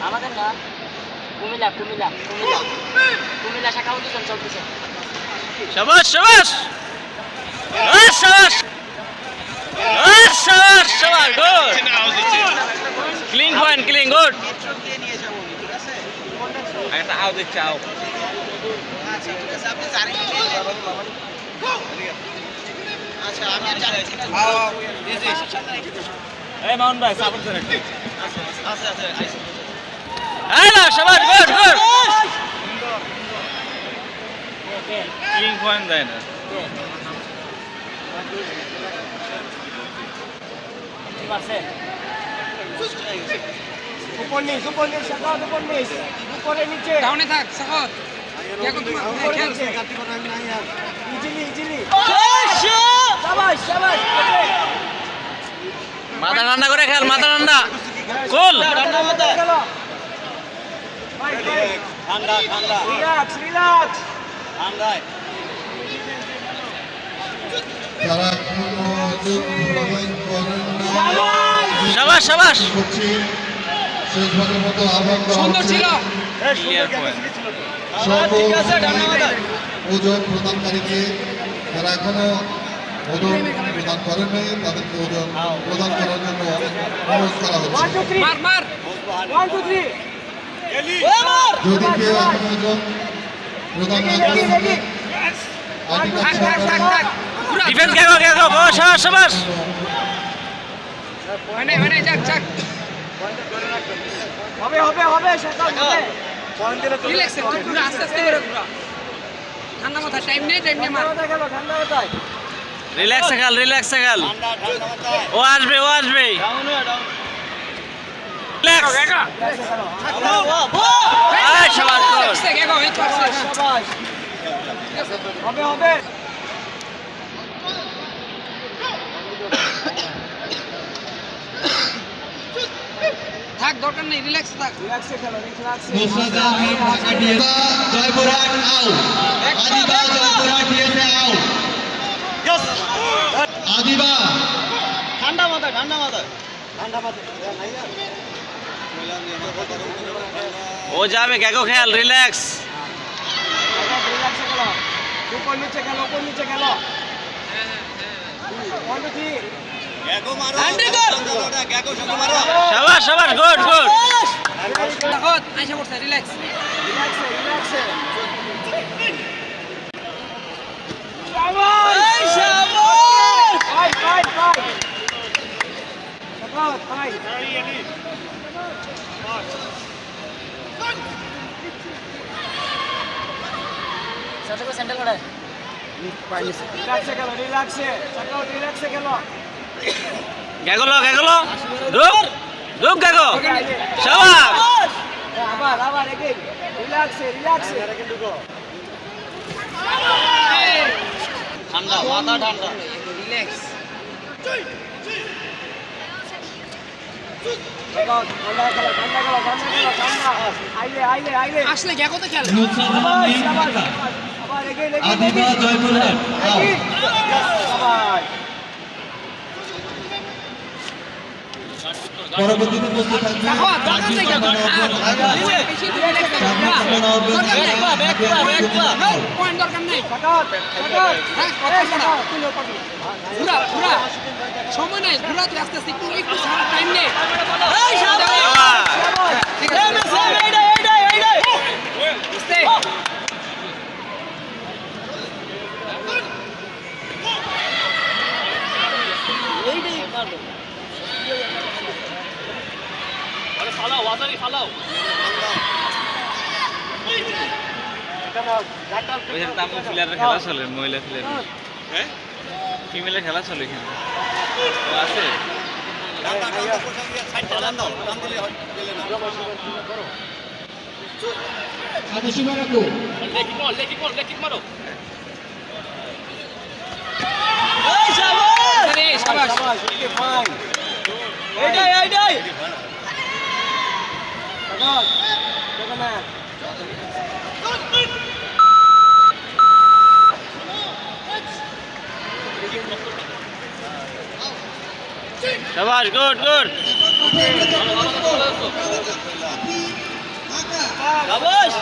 আমাদের না কুমিল্লা কুমিল্লা কুমিল্লা কুমিল্লা শাখা অধিবেশন চলতেছে। শাবাশ শাবাশ শাবাশ শাবাশ শাবাশ good clean point clean good একটা আউ দিচ্ছে আউ আচ্ছা ঠিক আছে আপনি জানেন আচ্ছা আমি আর জানি আউ জি এই মাউন্ট ভাই সাপোর্ট করে একটু আচ্ছা আচ্ছা এই না শাবাশ গুড গুড ক্লিন পয়েন্ট দেয় না উপর নিচ সাকাত উপর নিচ উপরে নিচে ডাউনে থাক সাকত দেখো উপর নিচে ইজিলি ইজিলি শাবাশ শাবাশ মাথা ঠান্ডা করে খেল মাথা ঠান্ডা কুল ঠান্ডা মাথা গেল ঠান্ডা ঠান্ডা রিল্যাক্স রিল্যাক্স ঠান্ডায় তারা কোনো প্রমাণ করেন না শাবাশ শাবাশ শেষবারের মতো আহ্বান সুন্দর ছিল ক্লিয়ার পয়েন্ট সকল ওজন প্রদানকারীকে যারা এখনো ওজন প্রদান করেননি তাদেরকে ওজন প্রদান করার জন্য অনুরোধ করা 1 হচ্ছে 2 3 মার মার 1 2 3 যদি কেউ এখন ওজন প্রদান না করেন থাক থাক থাক থাক পুরা ডিফেন্স গেগো শাবাশ শাবাশ মানে যাক যাক হবে হবে হবে শাকাত হবে রিল্যাক্স পুরা আস্তে আস্তে করে পুরা ঠান্ডা মাথা টাইম নেই মার ঠান্ডা মাথায় রিল্যাক্স খেল ও আসবে রিল্যাক্স এই শাবাশ গুড গেগো এই পাশে শাবাশ হবে হবে থাক দরকার নেই রিল্যাক্স থাক রিল্যাক্সে খেলো রিল্যাক্সে Nusrat Ahmed Dhaka DSA Joypurhat out Adiba Joypurhat DSA out Adiba ঠান্ডা মাথা ঠান্ডা মাথা ও যাবে গেগো খেল রিল্যাক্স রিল্যাক্সে খেলো উপর নিচে খেলো 1 2 3 গ্যাগো মারো গ্যাগো সঙ্গে মারো শাবাশ গুড দেখো আইসা পড়ছে রিল্যাক্স রিল্যাক্সে ফাইট শাকাত ফাইট সাথে করে সেন্টার করে রিল্যাক্সে শাকাত রিল্যাক্সে খেলো গেগো ধুপ গেগো শাবাশ আবার এগেইন রিল্যাক্সে ঠান্ডা মাথা ঠান্ডা রিল্যাক্স শাকাত ঠান্ডা খেলো আইলে আসলে গেগো তো খেল শাবাশ আবার এগেইন আদিবা জয়পুরহাট আউট শাবাশ পরবর্তীতে প্রস্তুত থাকবেন দেখো দরকার নেই গেগো বেশি রিল্যাক্স পয়েন্ট দরকার নেই শাকাত পুরা সময় নাই পুরা তুই আস্তে আস্তে একটু টাইম নেই ঠিক আছে প্লেয়ারের খেলা চলে মহিলা প্লেয়ার হ্যাঁ ফিমেলের খেলা চলে এখানে আছে শাবাশ এইটাই Take শাবাশ গুড গুড শাবাশ